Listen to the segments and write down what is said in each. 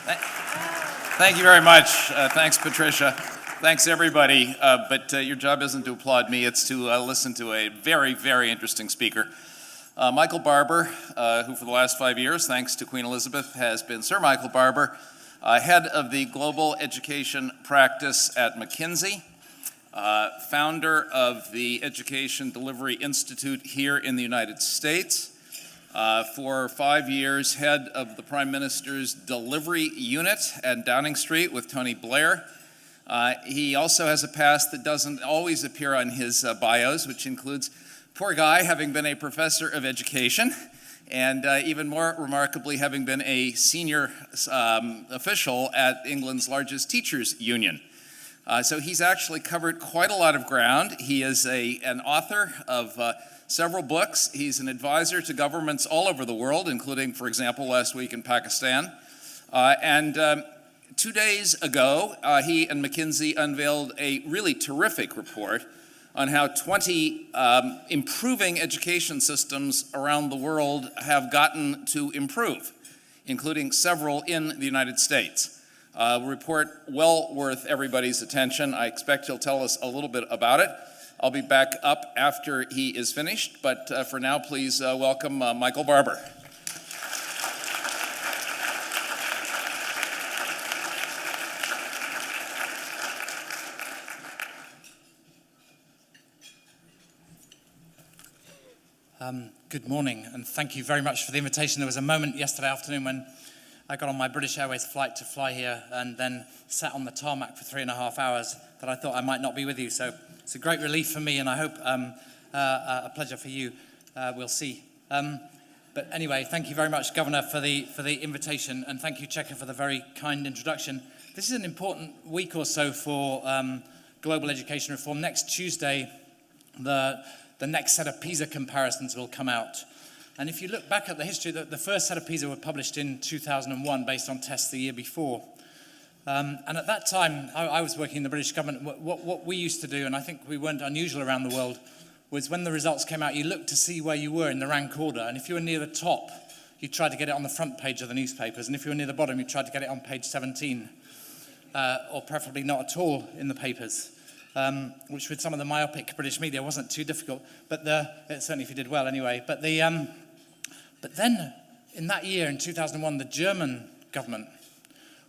Thank you very much. Thanks, Patricia. Thanks, everybody. But your job isn't to applaud me, it's to listen to a very, very interesting speaker. Michael Barber, who for the last 5 years, thanks to Queen Elizabeth, has been Sir Michael Barber, head of the Global Education Practice at McKinsey, founder of the Education Delivery Institute here in the United States, for 5 years, head of the Prime Minister's Delivery Unit at Downing Street with Tony Blair. He also has a past that doesn't always appear on his bios, which includes, poor guy, having been a professor of education, and even more remarkably, having been a senior official at England's largest teachers' union. So he's actually covered quite a lot of ground. He is an author of several books. He's an advisor to governments all over the world, including, for example, last week in Pakistan. 2 days ago, he and McKinsey unveiled a really terrific report on how 20 improving education systems around the world have gotten to improve, including several in the United States. A report well worth everybody's attention. I expect he'll tell us a little bit about it. I'll be back up after he is finished, but for now, please welcome Michael Barber. Good morning, and thank you very much for the invitation. There was a moment yesterday afternoon when I got on my British Airways flight to fly here and then sat on the tarmac for 3.5 hours that I thought I might not be with you. So it's a great relief for me, and I hope a pleasure for you. We'll see. But anyway, thank you very much, Governor, for the invitation, and thank you, Checker, for the very kind introduction. This is an important week or so for global education reform. Next Tuesday, the next set of PISA comparisons will come out. And if you look back at the history, the first set of PISA were published in 2001 based on tests the year before. And at that time, I was working in the British government. What we used to do, and I think we weren't unusual around the world, was when the results came out, you looked to see where you were in the rank order. And if you were near the top, you tried to get it on the front page of the newspapers. And if you were near the bottom, you tried to get it on page 17, or preferably not at all in the papers. Which with some of the myopic British media wasn't too difficult, but certainly if you did well anyway. But then in that year, in 2001, the German government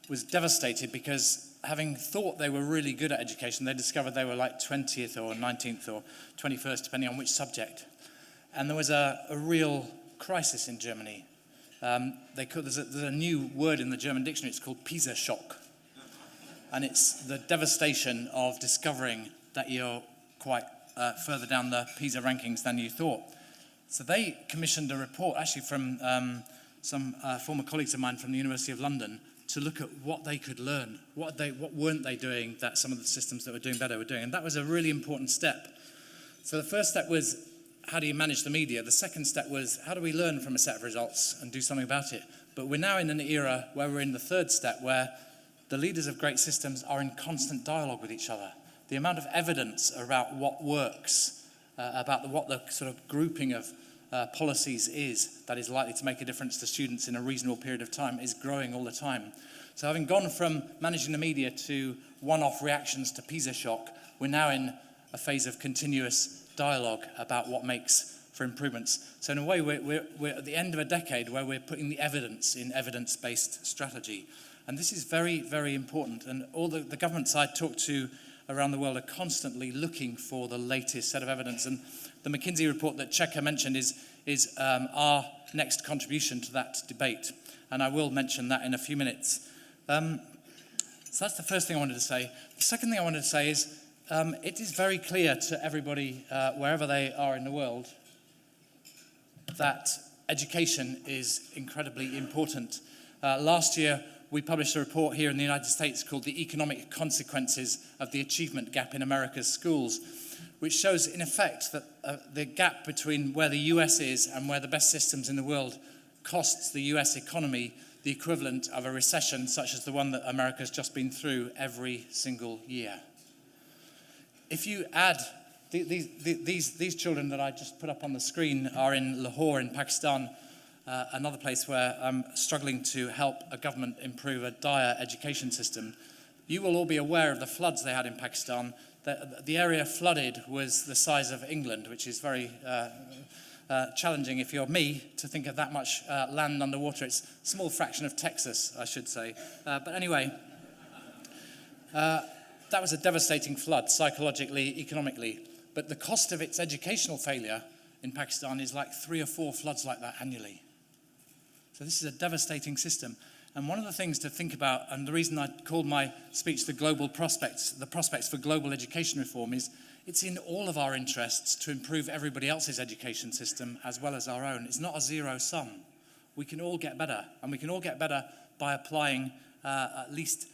was devastated because having thought they were really good at education, they discovered they were like 20th or 19th or 21st, depending on which subject. And there was a real crisis in Germany. There's a new word in the German dictionary, it's called PISA shock. And it's the devastation of discovering that you're quite further down the PISA rankings than you thought. So they commissioned a report, actually from some former colleagues of mine from the University of London, to look at what they could learn, what weren't they doing that some of the systems that were doing better were doing. And that was a really important step. So the first step was, how do you manage the media? The second step was, how do we learn from a set of results and do something about it? But we're now in an era where we're in the third step, where the leaders of great systems are in constant dialogue with each other. The amount of evidence about what works, about what the sort of grouping of policies is that is likely to make a difference to students in a reasonable period of time is growing all the time. So having gone from managing the media to one-off reactions to PISA shock, we're now in a phase of continuous dialogue about what makes for improvements. So in a way, we're at the end of a decade where we're putting the evidence in evidence-based strategy. And this is very, very important. And all the governments I talk to around the world are constantly looking for the latest set of evidence. And the McKinsey report that Checker mentioned is our next contribution to that debate. And I will mention that in a few minutes. So that's the first thing I wanted to say. The second thing I wanted to say is it is very clear to everybody, wherever they are in the world, that education is incredibly important. Last year, we published a report here in the United States called The Economic Consequences of the Achievement Gap in America's Schools, which shows, in effect, that the gap between where the US is and where the best systems in the world costs the US economy the equivalent of a recession such as the one that America's just been through every single year. If you add, these children that I just put up on the screen are in Lahore in Pakistan, another place where I'm struggling to help a government improve a dire education system. You will all be aware of the floods they had in Pakistan. The area flooded was the size of England, which is very challenging if you're me to think of that much land underwater. It's a small fraction of Texas, I should say. But anyway, that was a devastating flood, psychologically, economically. But the cost of its educational failure in Pakistan is like 3 or 4 floods like that annually. So this is a devastating system. And one of the things to think about, and the reason I called my speech the prospects for global education reform, is it's in all of our interests to improve everybody else's education system as well as our own. It's not a zero sum. We can all get better, and we can all get better by applying at least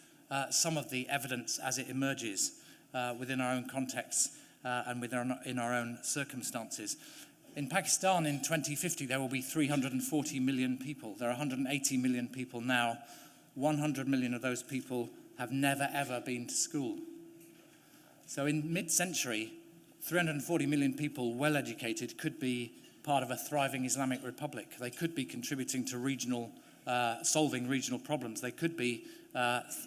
some of the evidence as it emerges within our own contexts and in our own circumstances. In Pakistan in 2050, there will be 340 million people. There are 180 million people now. 100 million of those people have never, ever been to school. So in mid-century, 340 million people, well-educated, could be part of a thriving Islamic republic. They could be contributing to solving regional problems. They could be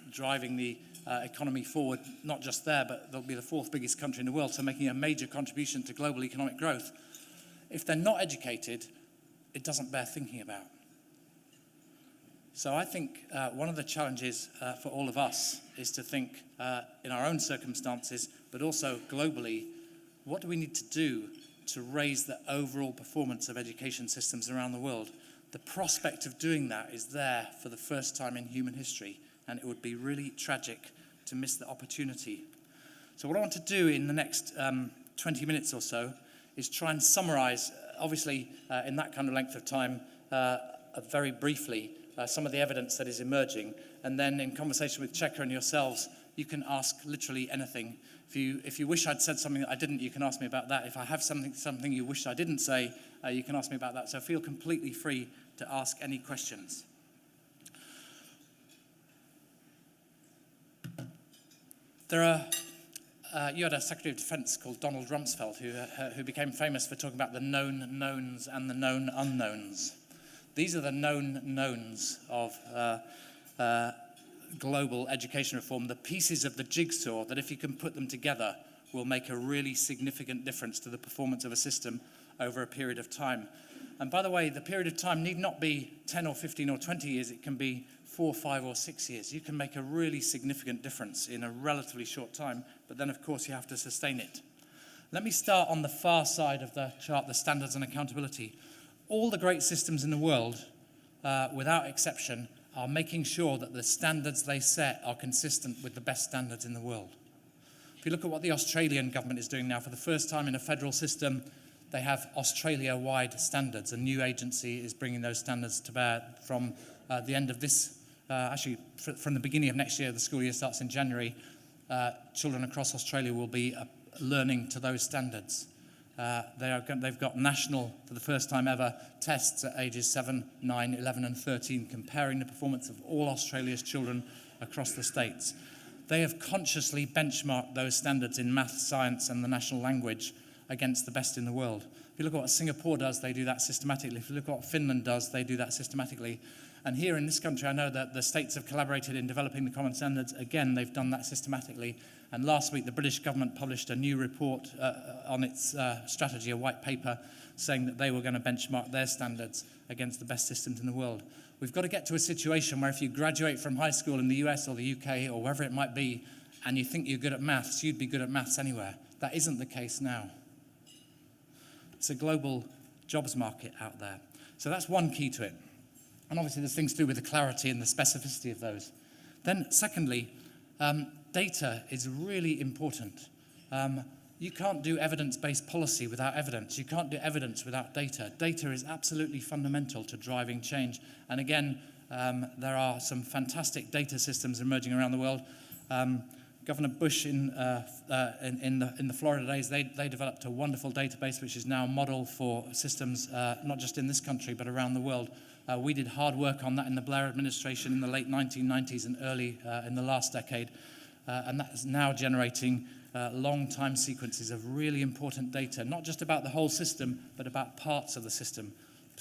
driving the economy forward, not just there, but they'll be the 4th biggest country in the world, so making a major contribution to global economic growth. If they're not educated, it doesn't bear thinking about. So I think one of the challenges for all of us is to think in our own circumstances, but also globally, what do we need to do to raise the overall performance of education systems around the world? The prospect of doing that is there for the first time in human history, and it would be really tragic to miss the opportunity. So what I want to do in the next 20 minutes or so is try and summarize, obviously in that kind of length of time, very briefly, some of the evidence that is emerging. And then in conversation with Checker and yourselves, you can ask literally anything. If you wish I'd said something that I didn't, you can ask me about that. If I have something you wish I didn't say, you can ask me about that. So feel completely free to ask any questions. There are you had a Secretary of Defense called Donald Rumsfeld who became famous for talking about the known knowns and the known unknowns. These are the known knowns of global education reform, the pieces of the jigsaw that if you can put them together will make a really significant difference to the performance of a system over a period of time. And by the way, the period of time need not be 10 or 15 or 20 years, it can be 4, 5 or 6 years. You can make a really significant difference in a relatively short time, but then of course you have to sustain it. Let me start on the far side of the chart, the standards and accountability. All the great systems in the world, without exception, are making sure that the standards they set are consistent with the best standards in the world. If you look at what the Australian government is doing now, for the first time in a federal system, they have Australia-wide standards. A new agency is bringing those standards to bear from the end of this, from the beginning of next year. The school year starts in January. Children across Australia will be learning to those standards. They've got national, for the first time ever, tests at ages 7, 9, 11 and 13, comparing the performance of all Australia's children across the states. They have consciously benchmarked those standards in math, science and the national language against the best in the world. If you look at what Singapore does, they do that systematically. If you look at what Finland does, they do that systematically. And here in this country, I know that the states have collaborated in developing the common standards. Again, they've done that systematically. And last week, the British government published a new report on its strategy, a white paper, saying that they were going to benchmark their standards against the best systems in the world. We've got to get to a situation where if you graduate from high school in the US or the UK or wherever it might be, and you think you're good at maths, you'd be good at maths anywhere. That isn't the case now. It's a global jobs market out there. So that's one key to it. And obviously there's things to do with the clarity and the specificity of those. Then secondly, data is really important. You can't do evidence-based policy without evidence. You can't do evidence without data. Data is absolutely fundamental to driving change. And again, there are some fantastic data systems emerging around the world. Governor Bush in the Florida days, they developed a wonderful database which is now a model for systems, not just in this country, but around the world. We did hard work on that in the Blair administration in the late 1990s and early in the last decade. And that is now generating long time sequences of really important data, not just about the whole system, but about parts of the system,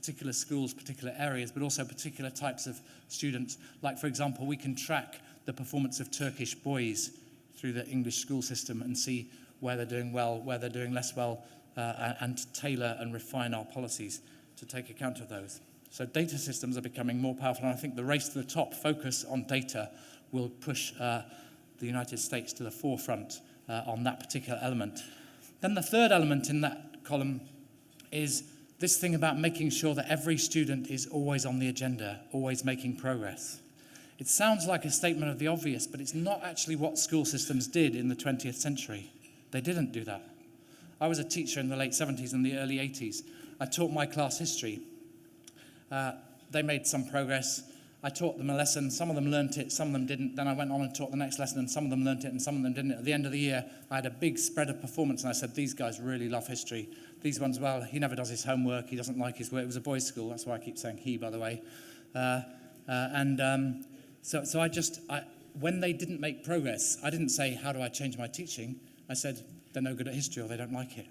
particular schools, particular areas, but also particular types of students. Like, for example, we can track the performance of Turkish boys through the English school system and see where they're doing well, where they're doing less well, and tailor and refine our policies to take account of those. So data systems are becoming more powerful, and I think the race to the top focus on data will push the United States to the forefront on that particular element. Then the third element in that column is this thing about making sure that every student is always on the agenda, always making progress. It sounds like a statement of the obvious, but it's not actually what school systems did in the 20th century. They didn't do that. I was a teacher in the late 70s and the early 80s. I taught my class history. They made some progress. I taught them a lesson. Some of them learnt it, some of them didn't. Then I went on and taught the next lesson, and some of them learnt it and some of them didn't. At the end of the year, I had a big spread of performance, and I said, these guys really love history. These ones, well, he never does his homework. He doesn't like his work. It was a boys' school. That's why I keep saying he, by the way. So when they didn't make progress, I didn't say, how do I change my teaching? I said, they're no good at history or they don't like it.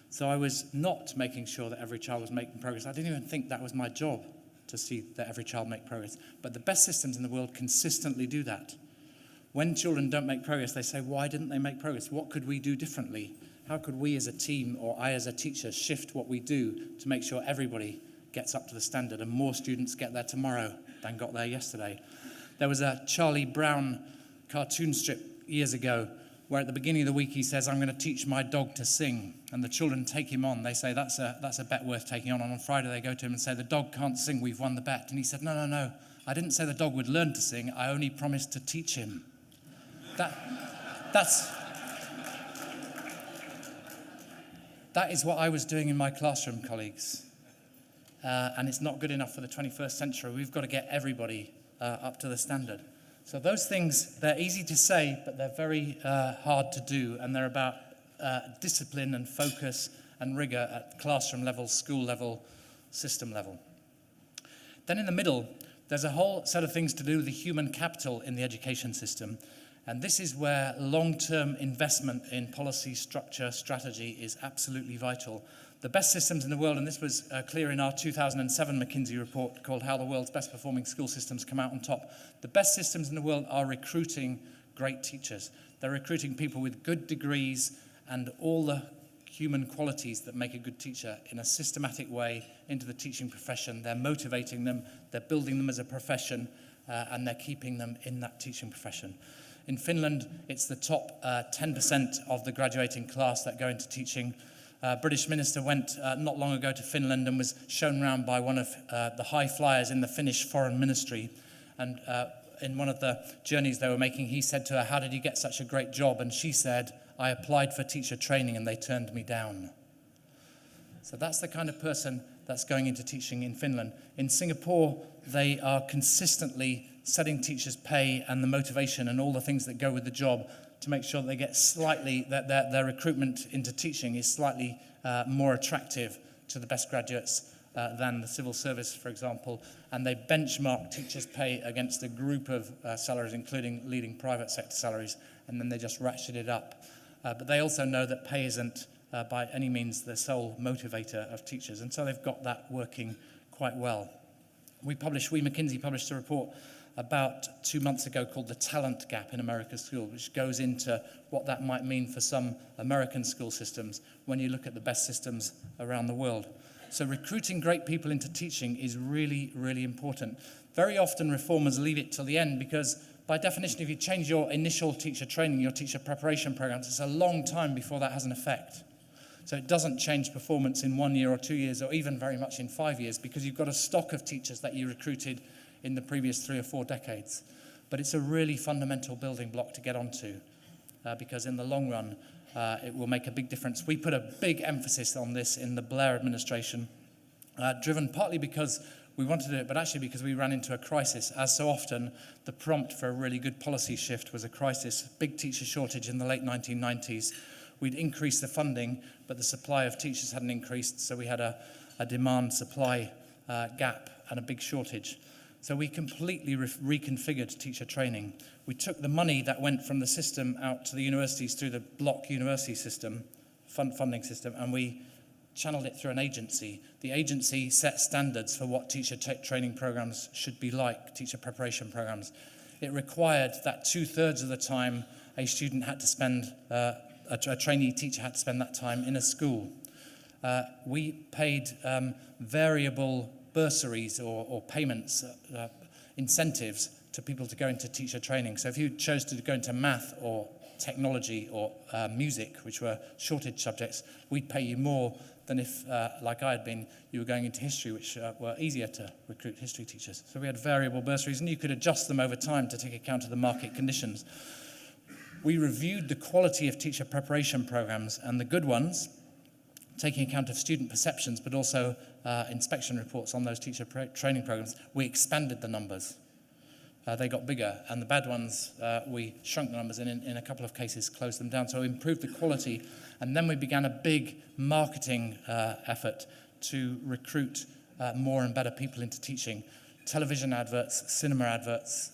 So I was not making sure that every child was making progress. I didn't even think that was my job, to see that every child make progress. But the best systems in the world consistently do that. When children don't make progress, they say, why didn't they make progress? What could we do differently? How could we as a team, or I as a teacher, shift what we do to make sure everybody gets up to the standard and more students get there tomorrow than got there yesterday? There was a Charlie Brown cartoon strip years ago where at the beginning of the week he says, I'm going to teach my dog to sing. And the children take him on. They say, that's a bet worth taking on. And on Friday they go to him and say, the dog can't sing, we've won the bet. And he said, no. I didn't say the dog would learn to sing. I only promised to teach him. That is what I was doing in my classroom, colleagues. And it's not good enough for the 21st century. We've got to get everybody up to the standard. So those things, they're easy to say, but they're very hard to do, and they're about discipline and focus and rigor at classroom level, school level, system level. Then in the middle, there's a whole set of things to do with the human capital in the education system, and this is where long-term investment in policy, structure, strategy is absolutely vital. The best systems in the world, and this was clear in our 2007 McKinsey report called How the World's Best Performing School Systems Come Out on Top. The best systems in the world are recruiting great teachers. They're recruiting people with good degrees and all the human qualities that make a good teacher in a systematic way into the teaching profession. They're motivating them, they're building them as a profession, and they're keeping them in that teaching profession. In Finland, it's the top 10% of the graduating class that go into teaching. British minister went not long ago to Finland and was shown around by one of the high flyers in the Finnish foreign ministry. And in one of the journeys they were making, he said to her, how did you get such a great job? And she said, I applied for teacher training and they turned me down. So that's the kind of person that's going into teaching in Finland. In Singapore, they are consistently setting teachers' pay and the motivation and all the things that go with the job to make sure that they get slightly, that their recruitment into teaching is slightly more attractive to the best graduates than the civil service, for example. And they benchmark teachers' pay against a group of salaries, including leading private sector salaries, and then they just ratchet it up. But they also know that pay isn't by any means the sole motivator of teachers, and so they've got that working quite well. McKinsey published a report about 2 months ago called The Talent Gap in America's School, which goes into what that might mean for some American school systems when you look at the best systems around the world. So recruiting great people into teaching is really, really important. Very often reformers leave it till the end because by definition, if you change your initial teacher training, your teacher preparation programs, it's a long time before that has an effect. So it doesn't change performance in 1 year or 2 years or even very much in 5 years because you've got a stock of teachers that you recruited in the previous 3 or 4 decades. But it's a really fundamental building block to get onto because in the long run, it will make a big difference. We put a big emphasis on this in the Blair administration, driven partly because we wanted to do it, but actually because we ran into a crisis. As so often, the prompt for a really good policy shift was a crisis, big teacher shortage in the late 1990s. We'd increased the funding, but the supply of teachers hadn't increased, so we had a demand-supply gap and a big shortage. So we completely reconfigured teacher training. We took the money that went from the system out to the universities through the block university system, funding system, and we channeled it through an agency. The agency set standards for what teacher training programs should be like, teacher preparation programs. It required that 2/3 of the time a student had to spend, a trainee teacher had to spend that time in a school. We paid variable bursaries or payments, incentives to people to go into teacher training. So if you chose to go into math or technology or music, which were shortage subjects, we'd pay you more than if, like I had been, you were going into history, which were easier to recruit history teachers. So we had variable bursaries, and you could adjust them over time to take account of the market conditions. We reviewed the quality of teacher preparation programs, and the good ones, taking account of student perceptions, but also inspection reports on those teacher training programs, we expanded the numbers. They got bigger, and the bad ones, we shrunk the numbers, and in a couple of cases closed them down. So we improved the quality, and then we began a big marketing effort to recruit more and better people into teaching. Television adverts, cinema adverts,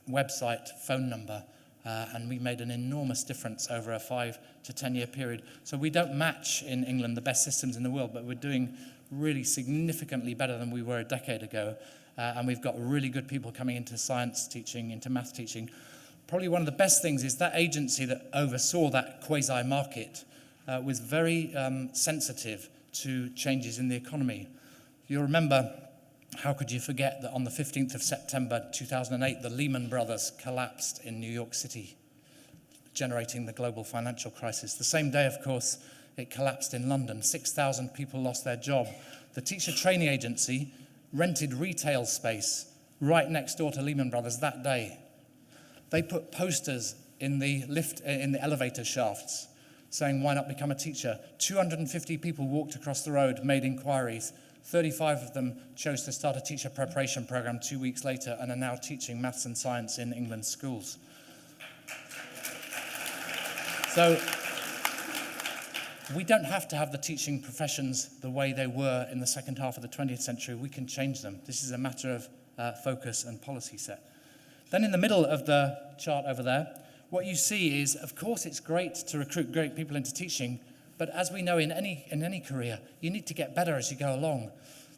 website, phone number, and we made an enormous difference over a 5 to 10 year period. So we don't match in England the best systems in the world, but we're doing really significantly better than we were a decade ago. And we've got really good people coming into science teaching, into math teaching. Probably one of the best things is that agency that oversaw that quasi-market was very sensitive to changes in the economy. You'll remember, how could you forget that on the 15th of September 2008, the Lehman Brothers collapsed in New York City, generating the global financial crisis. The same day, of course, it collapsed in London. 6,000 people lost their job. The teacher training agency rented retail space right next door to Lehman Brothers that day. They put posters in the elevator shafts saying, "Why not become a teacher?" 250 people walked across the road, made inquiries. 35 of them chose to start a teacher preparation program 2 weeks later and are now teaching maths and science in England's schools. So we don't have to have the teaching professions the way they were in the second half of the 20th century. We can change them. This is a matter of focus and policy set. Then in the middle of the chart over there, what you see is, of course, it's great to recruit great people into teaching, but as we know in any career, you need to get better as you go along.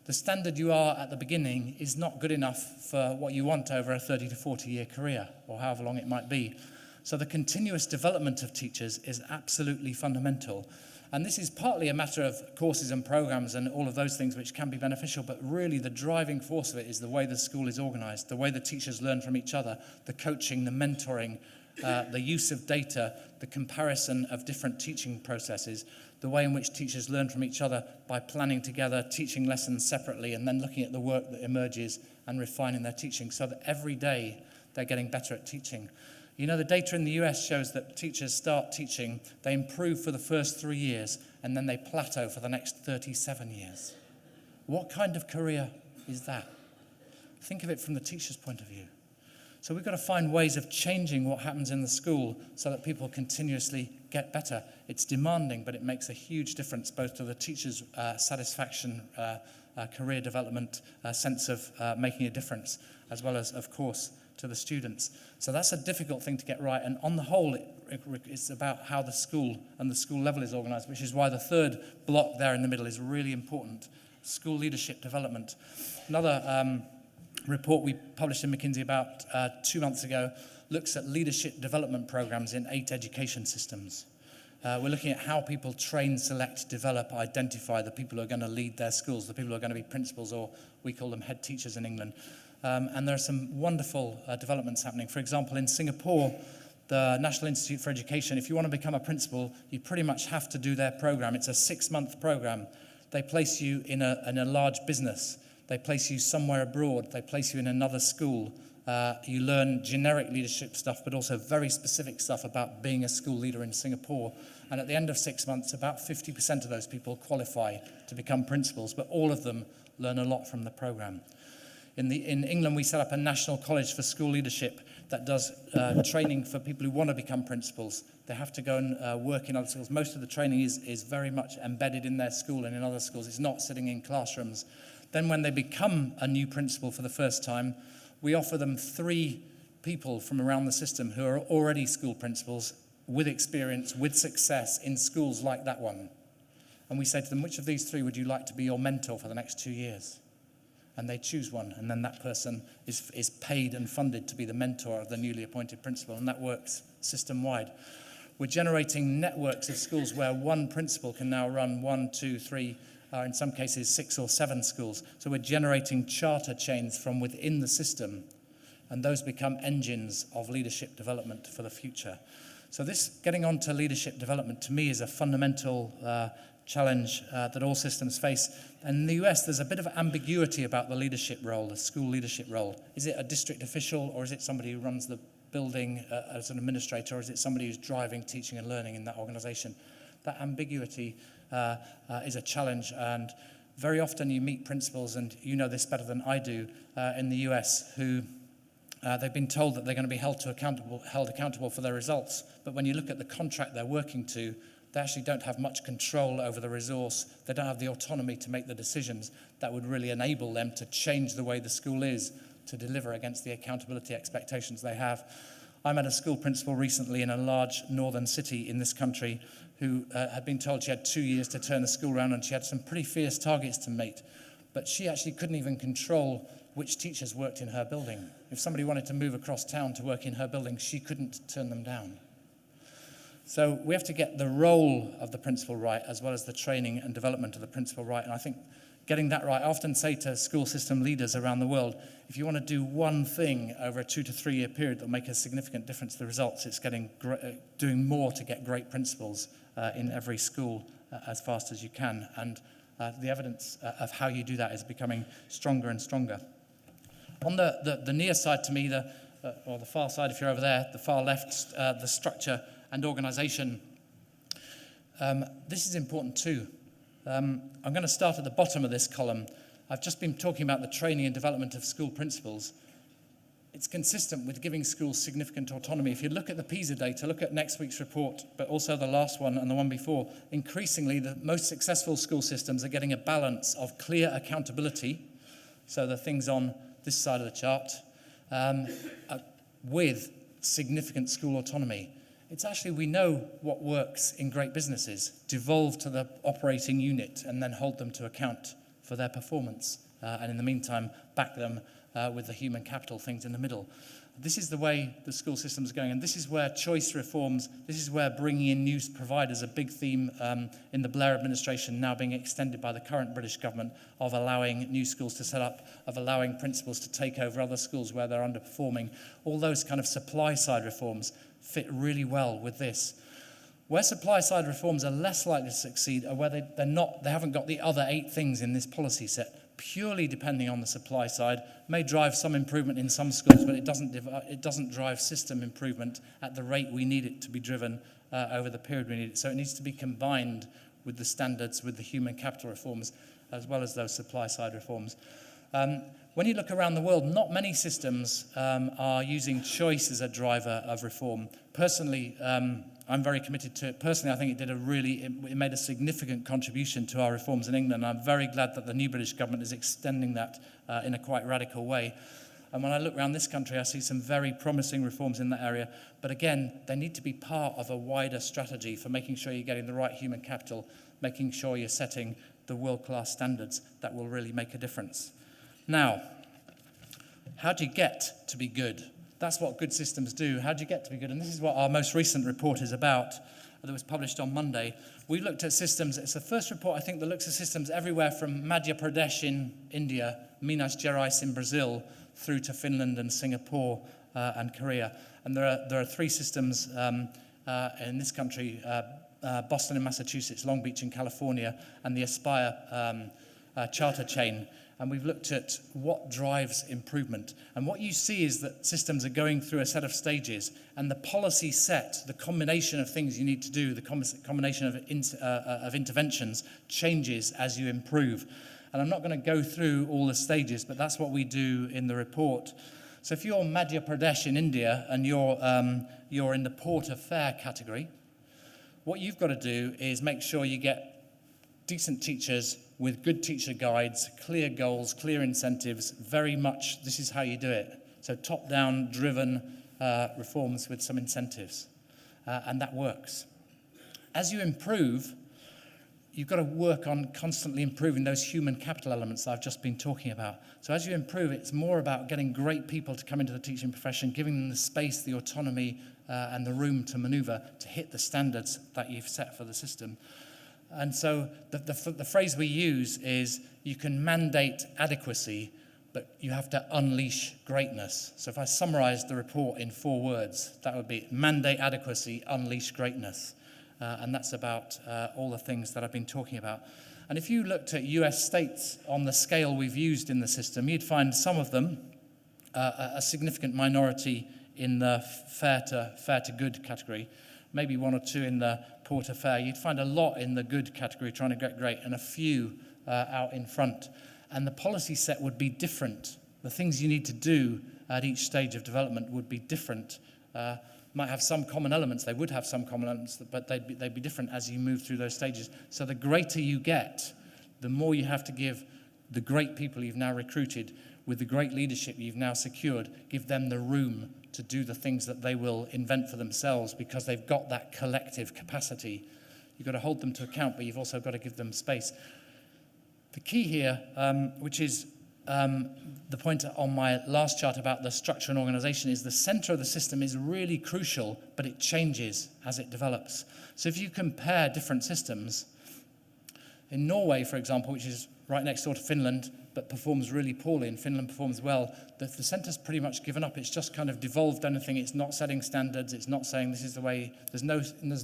The standard you are at the beginning is not good enough for what you want over a 30 to 40 year career, or however long it might be. So the continuous development of teachers is absolutely fundamental. And this is partly a matter of courses and programs and all of those things which can be beneficial, but really the driving force of it is the way the school is organized, the way the teachers learn from each other, the coaching, the mentoring, the use of data, the comparison of different teaching processes, the way in which teachers learn from each other by planning together, teaching lessons separately, and then looking at the work that emerges and refining their teaching so that every day they're getting better at teaching. You know, the data in the US shows that teachers start teaching, they improve for the first 3 years, and then they plateau for the next 37 years. What kind of career is that? Think of it from the teacher's point of view. So we've got to find ways of changing what happens in the school so that people continuously get better. It's demanding, but it makes a huge difference both to the teacher's satisfaction, career development, sense of making a difference, as well as, of course, to the students. So that's a difficult thing to get right. And on the whole, it's about how the school and the school level is organized, which is why the third block there in the middle is really important. School leadership development. Another report we published in McKinsey about 2 months ago looks at leadership development programs in 8 education systems. We're looking at how people train, select, develop, identify the people who are going to lead their schools, the people who are going to be principals, or we call them head teachers in England. And there are some wonderful developments happening. For example, in Singapore, the National Institute for Education, if you want to become a principal, you pretty much have to do their program. It's a 6-month program. They place you in a large business. They place you somewhere abroad. They place you in another school. You learn generic leadership stuff, but also very specific stuff about being a school leader in Singapore. And at the end of 6 months, about 50% of those people qualify to become principals, but all of them learn a lot from the program. In England, we set up a national college for school leadership that does training for people who want to become principals. They have to go and work in other schools. Most of the training is very much embedded in their school and in other schools. It's not sitting in classrooms. Then when they become a new principal for the first time, we offer them 3 people from around the system who are already school principals with experience, with success in schools like that one. And we say to them, which of these three would you like to be your mentor for the next 2 years? And they choose one, and then that person is paid and funded to be the mentor of the newly appointed principal, and that works system-wide. We're generating networks of schools where one principal can now run 1, 2, 3, in some cases 6 or 7 schools. So we're generating charter chains from within the system, and those become engines of leadership development for the future. So this getting on to leadership development, to me, is a fundamental challenge that all systems face. And in the US, there's a bit of ambiguity about the leadership role, the school leadership role. Is it a district official, or is it somebody who runs the building as an administrator, or is it somebody who's driving teaching and learning in that organization? That ambiguity is a challenge, and very often you meet principals, and you know this better than I do, in the US, who they've been told that they're going to be held accountable for their results. But when you look at the contract they're working to, they actually don't have much control over the resource. They don't have the autonomy to make the decisions that would really enable them to change the way the school is, to deliver against the accountability expectations they have. I met a school principal recently in a large northern city in this country who had been told she had 2 years to turn the school around, and she had some pretty fierce targets to meet. But she actually couldn't even control which teachers worked in her building. If somebody wanted to move across town to work in her building, she couldn't turn them down. So we have to get the role of the principal right, as well as the training and development of the principal right. And I think getting that right, I often say to school system leaders around the world, if you want to do one thing over a 2 to 3 year period that will make a significant difference to the results, it's doing more to get great principals in every school as fast as you can. And the evidence of how you do that is becoming stronger and stronger. On the near side to me, or the far side if you're over there, the far left, the structure and organization. This is important too. I'm going to start at the bottom of this column. I've just been talking about the training and development of school principals. It's consistent with giving schools significant autonomy. If you look at the PISA data, look at next week's report, but also the last one and the one before, increasingly the most successful school systems are getting a balance of clear accountability, so the things on this side of the chart, with significant school autonomy. It's actually, we know what works in great businesses. Devolve to the operating unit and then hold them to account for their performance. And in the meantime, back them with the human capital things in the middle. This is the way the school system is going. And this is where choice reforms, this is where bringing in new providers, a big theme in the Blair administration, now being extended by the current British government, of allowing new schools to set up, of allowing principals to take over other schools where they're underperforming. All those kind of supply side reforms fit really well with this. Where supply side reforms are less likely to succeed are where they haven't got the other 8 things in this policy set, purely depending on the supply side, may drive some improvement in some schools, but it doesn't drive system improvement at the rate we need it to be driven over the period we need it. So it needs to be combined with the standards, with the human capital reforms, as well as those supply side reforms. When you look around the world, not many systems are using choice as a driver of reform. Personally, I'm very committed to it. Personally, I think it made a significant contribution to our reforms in England. I'm very glad that the new British government is extending that in a quite radical way. And when I look around this country, I see some very promising reforms in that area. But again, they need to be part of a wider strategy for making sure you're getting the right human capital, making sure you're setting the world-class standards that will really make a difference. Now, how do you get to be good? That's what good systems do. How do you get to be good? And this is what our most recent report is about, that was published on Monday. We looked at systems. It's the first report, I think, that looks at systems everywhere from Madhya Pradesh in India, Minas Gerais in Brazil, through to Finland and Singapore and Korea. And there are 3 systems in this country, Boston in Massachusetts, Long Beach in California, and the Aspire charter chain. And we've looked at what drives improvement. And what you see is that systems are going through a set of stages, and the policy set, the combination of things you need to do, the combination of interventions changes as you improve. And I'm not going to go through all the stages, but that's what we do in the report. So if you're Madhya Pradesh in India and you're in the port of fair category, what you've got to do is make sure you get decent teachers with good teacher guides, clear goals, clear incentives, very much this is how you do it. So top-down driven reforms with some incentives, and that works. As you improve, you've got to work on constantly improving those human capital elements that I've just been talking about. So as you improve, it's more about getting great people to come into the teaching profession, giving them the space, the autonomy, and the room to maneuver to hit the standards that you've set for the system. And so the phrase we use is, you can mandate adequacy, but you have to unleash greatness. So if I summarize the report in 4 words, that would be mandate adequacy, unleash greatness. And that's about all the things that I've been talking about. And if you looked at US states on the scale we've used in the system, you'd find some of them a significant minority in the fair to good category, maybe 1 or 2 in the poor to fair. You'd find a lot in the good category trying to get great, and a few out in front. And the policy set would be different. The things you need to do at each stage of development would be different. Might have some common elements, they would have some common elements, but they'd be different as you move through those stages. So the greater you get, the more you have to give the great people you've now recruited, with the great leadership you've now secured, give them the room to do the things that they will invent for themselves, because they've got that collective capacity. You've got to hold them to account, but you've also got to give them space. The key here, which is the point on my last chart about the structure and organization, is the center of the system is really crucial, but it changes as it develops. So if you compare different systems, in Norway, for example, which is right next door to Finland, but performs really poorly, and Finland performs well, the centre's pretty much given up. It's just kind of devolved anything. It's not setting standards. It's not saying this is the way. There's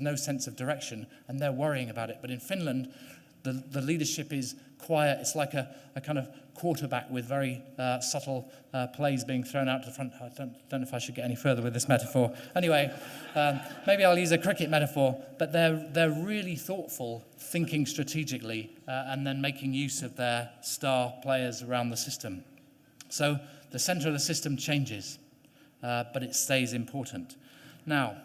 no sense of direction, and they're worrying about it. But in Finland, the leadership is quiet. It's like a kind of quarterback with very subtle plays being thrown out to the front. I don't know if I should get any further with this metaphor. Anyway, maybe I'll use a cricket metaphor, but they're really thoughtful, thinking strategically, and then making use of their star players around the system. So the center of the system changes, but it stays important. Now,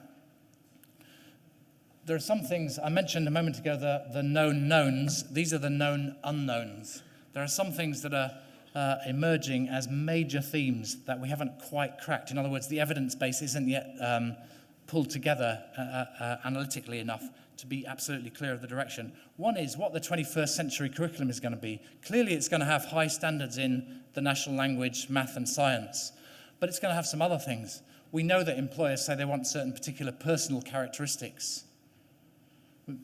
there are some things, I mentioned a moment ago, the known knowns. These are the known unknowns. There are some things that are emerging as major themes that we haven't quite cracked. In other words, the evidence base isn't yet pulled together analytically enough to be absolutely clear of the direction. One is what the 21st century curriculum is going to be. Clearly, it's going to have high standards in the national language, math and science, but it's going to have some other things. We know that employers say they want certain particular personal characteristics.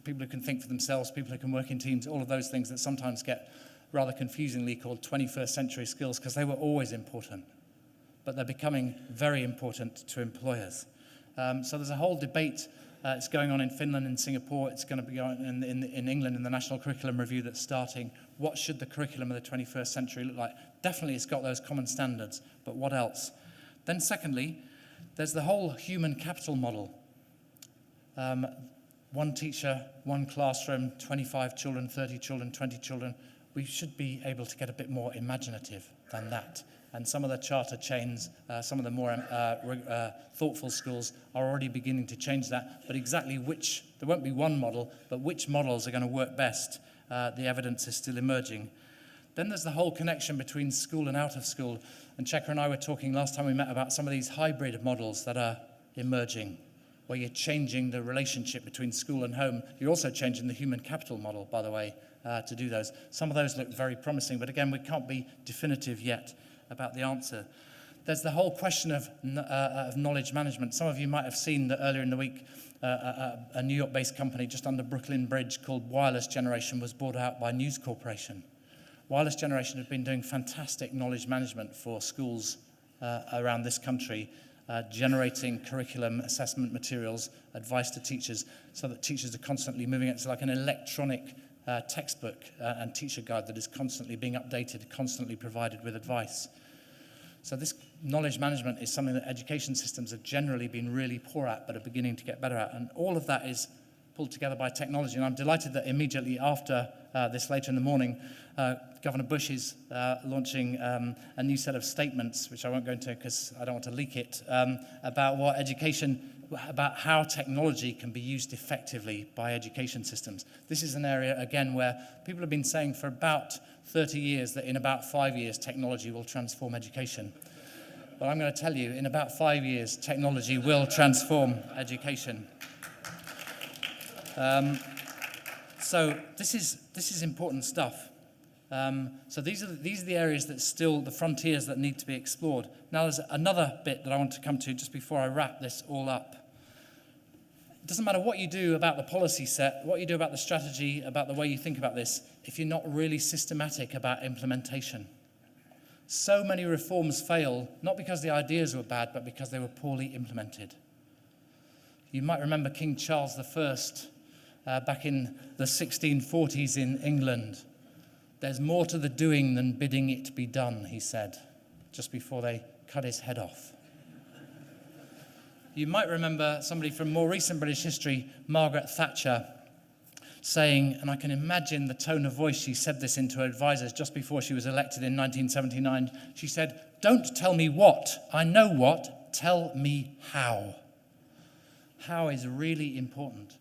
People who can think for themselves, people who can work in teams, all of those things that sometimes get rather confusingly called 21st century skills, because they were always important, but they're becoming very important to employers. So there's a whole debate. It's going on in Finland and Singapore. It's going to be going in England in the National Curriculum Review that's starting. What should the curriculum of the 21st century look like? Definitely it's got those common standards, but what else? Then secondly, there's the whole human capital model. 1 teacher, 1 classroom, 25 children, 30 children, 20 children. We should be able to get a bit more imaginative than that. And some of the charter chains, some of the more thoughtful schools are already beginning to change that. But exactly which, there won't be one model, but which models are going to work best, the evidence is still emerging. Then there's the whole connection between school and out of school. And Checker and I were talking last time we met about some of these hybrid models that are emerging, where you're changing the relationship between school and home. You're also changing the human capital model, by the way, to do those. Some of those look very promising, but again, we can't be definitive yet about the answer. There's the whole question of knowledge management. Some of you might have seen that earlier in the week, a New York-based company just under Brooklyn Bridge called Wireless Generation was bought out by News Corporation. Wireless Generation have been doing fantastic knowledge management for schools around this country, generating curriculum, assessment materials, advice to teachers, so that teachers are constantly moving it. It's like an electronic textbook and teacher guide that is constantly being updated, constantly provided with advice. So this knowledge management is something that education systems have generally been really poor at, but are beginning to get better at. And all of that is pulled together by technology. And I'm delighted that immediately after this later in the morning, Governor Bush is launching a new set of statements, which I won't go into because I don't want to leak it, about what education, about how technology can be used effectively by education systems. This is an area, again, where people have been saying for about 30 years that in about 5 years, technology will transform education. Well, I'm going to tell you, in about 5 years, technology will transform education. So this is important stuff. So these are the areas that still, the frontiers that need to be explored. Now there's another bit that I want to come to just before I wrap this all up. It doesn't matter what you do about the policy set, what you do about the strategy, about the way you think about this, if you're not really systematic about implementation. So many reforms fail, not because the ideas were bad, but because they were poorly implemented. You might remember King Charles I back in the 1640s in England. There's more to the doing than bidding it be done, he said, just before they cut his head off. You might remember somebody from more recent British history, Margaret Thatcher, saying, and I can imagine the tone of voice she said this into her advisors just before she was elected in 1979. She said, "Don't tell me what, I know what, tell me how." How is really important.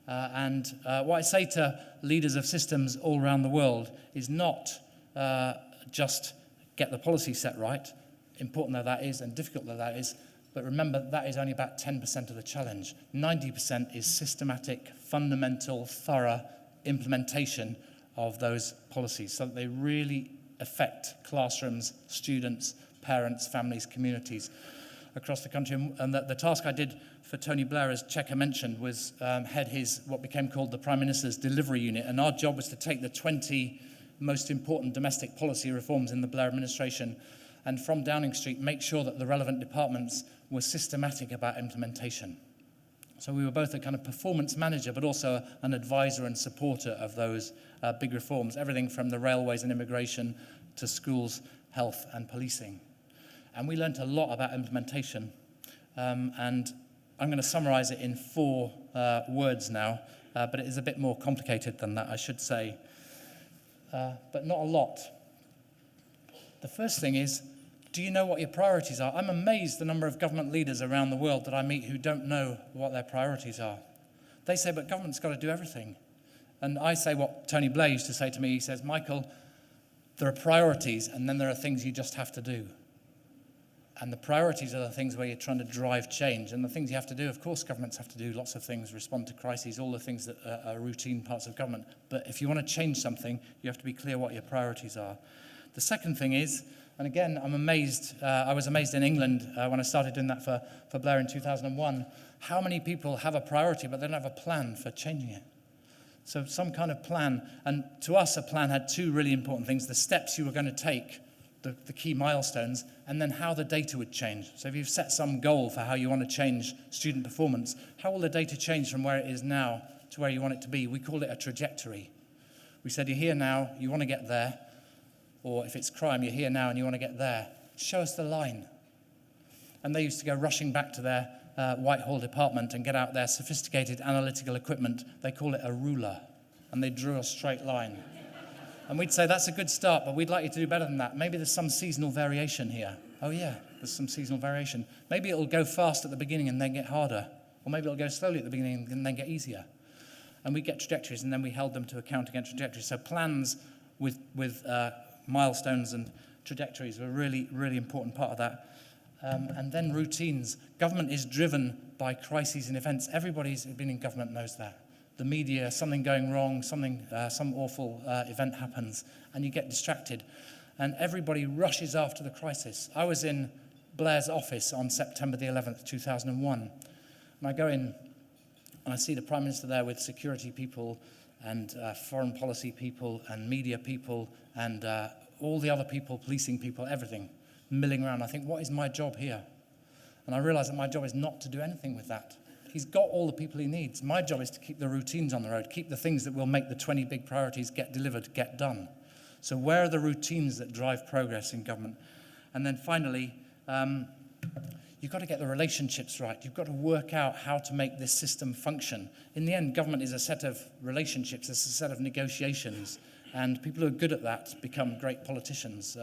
And what I say to leaders of systems all around the world is not just get the policy set right, important though that is and difficult though that is, but remember that is only about 10% of the challenge. 90% is systematic, fundamental, thorough implementation of those policies so that they really affect classrooms, students, parents, families, communities across the country. And the task I did for Tony Blair, as Checker mentioned, was head his what became called the Prime Minister's Delivery Unit. And our job was to take the 20 most important domestic policy reforms in the Blair administration and from Downing Street make sure that the relevant departments were systematic about implementation. So we were both a kind of performance manager, but also an advisor and supporter of those big reforms, everything from the railways and immigration to schools, health and policing. And we learned a lot about implementation. And I'm going to summarize it in 4 words now, but it is a bit more complicated than that, I should say. But not a lot. The first thing is, do you know what your priorities are? I'm amazed the number of government leaders around the world that I meet who don't know what their priorities are. They say, but government's got to do everything. And I say what Tony Blair used to say to me. He says, Michael, there are priorities and then there are things you just have to do. And the priorities are the things where you're trying to drive change. And the things you have to do, of course, governments have to do lots of things, respond to crises, all the things that are routine parts of government. But if you want to change something, you have to be clear what your priorities are. The second thing is, and again, I'm amazed, I was amazed in England when I started doing that for Blair in 2001, how many people have a priority, but they don't have a plan for changing it. So some kind of plan. And to us, a plan had 2 really important things: the steps you were going to take, the key milestones, and then how the data would change. So if you've set some goal for how you want to change student performance, how will the data change from where it is now to where you want it to be? We called it a trajectory. We said, you're here now, you want to get there. Or if it's crime, you're here now and you want to get there. Show us the line. And they used to go rushing back to their Whitehall department and get out their sophisticated analytical equipment. They call it a ruler. And they drew a straight line. And we'd say, that's a good start, but we'd like you to do better than that. Maybe there's some seasonal variation here. Oh yeah, there's some seasonal variation. Maybe it'll go fast at the beginning and then get harder. Or maybe it'll go slowly at the beginning and then get easier. And we get trajectories, and then we held them to account against trajectories. So plans with milestones and trajectories were a really, really important part of that. And then routines. Government is driven by crises and events. Everybody who's been in government knows that. The media, something going wrong, some awful event happens, and you get distracted. And everybody rushes after the crisis. I was in Blair's office on September the 11th, 2001. And I go in, and I see the Prime Minister there with security people and foreign policy people and media people and all the other people, policing people, everything, milling around. I think, what is my job here? And I realize that my job is not to do anything with that. He's got all the people he needs. My job is to keep the routines on the road, keep the things that will make the 20 big priorities get delivered, get done. So where are the routines that drive progress in government? And then finally, you've got to get the relationships right. You've got to work out how to make this system function. In the end, government is a set of relationships, it's a set of negotiations. And people who are good at that become great politicians